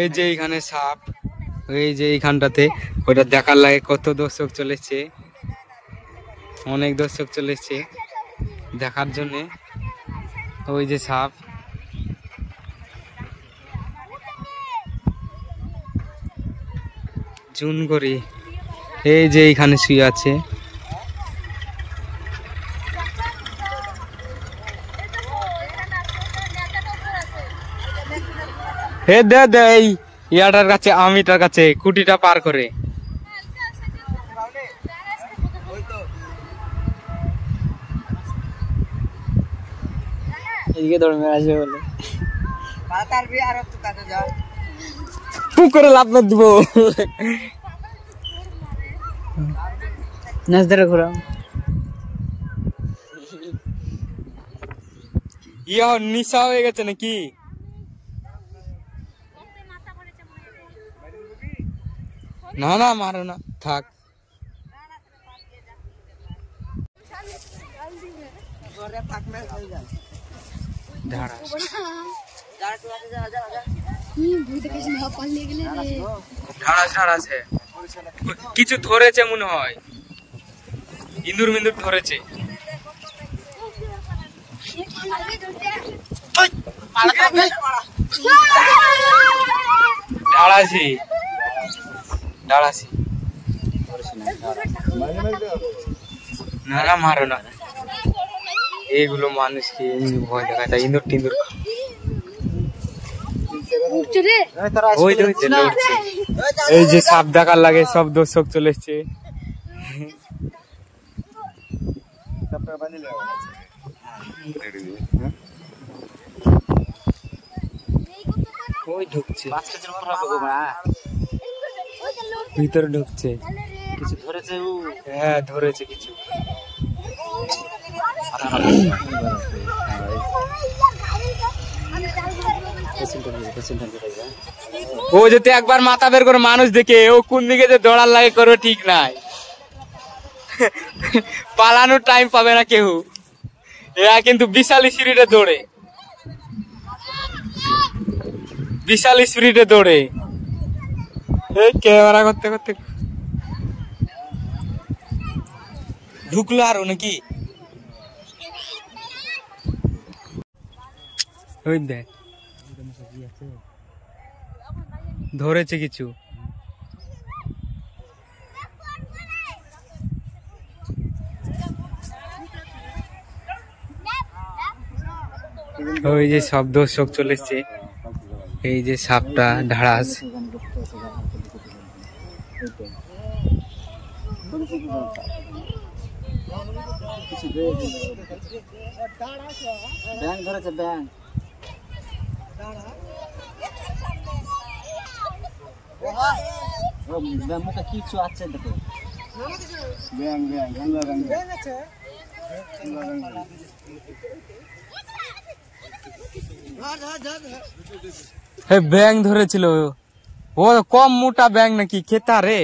এই যে এখানে সাপ, এই যে এইখানটাতে ওইটা দেখার লাগে কত দর্শক চলেছে, অনেক দর্শক চলেছে দেখার জন্যে। ওই যে সাপ, জুন করি এই যে এইখানে শুয়ে আছে। হে দে দে এই ইয়াটার কাছে, আমিটার কাছে কুটিটা পার করে। এদিকে দৌড় মেরে আসবে বলে করে লাভ দিব নাচ ধরে ঘোরাও। ইয়া নিশা হয়ে গেছে নাকি? না না মারো না, থাক। কিছু ধরেছে মনে হয়, ইঁদুর মিন্দুর ধরেছে। ডাড়াছি ডাড়াছি, না না মারো না, এইগুলো মানুষকে ভয় দেখায়, তাই ইঁদুর টিন্দুর। এই যে সাপ দেখার লাগে সব দর্শক চলে এসছে। ওই ঢুকছে ভিতরে, ঢুকছে কিছু ধরেছে। হ্যাঁ ধরেছে কিছু। ও যদি একবার মাথা বের করে মানুষ দেখে, ও কোন দিকে যে দৌড়ার লাগে করো ঠিক নাই, পালানোর টাইম পাবে না কেউ। এরা কিন্তু বিশাল স্পিডে দৌড়ে, বিশাল স্পিডে দৌড়ে। এই ক্যামেরা করতে করতে ঢুকলো আরো নাকি? ওই দেখ ধরেছে কিছু। ওই যে সব দর্শক চলে এসছে। এই যে সাপটা ঢাড়াস, ব্যাং ধরেছে, ব্যাং মুখে কিছু আছে দেখো, ব্যাং ব্যাং ব্যাং আছে। ব্যাং ধরেছিল, ও কম মোটা ব্যাং নাকি খেতা রে।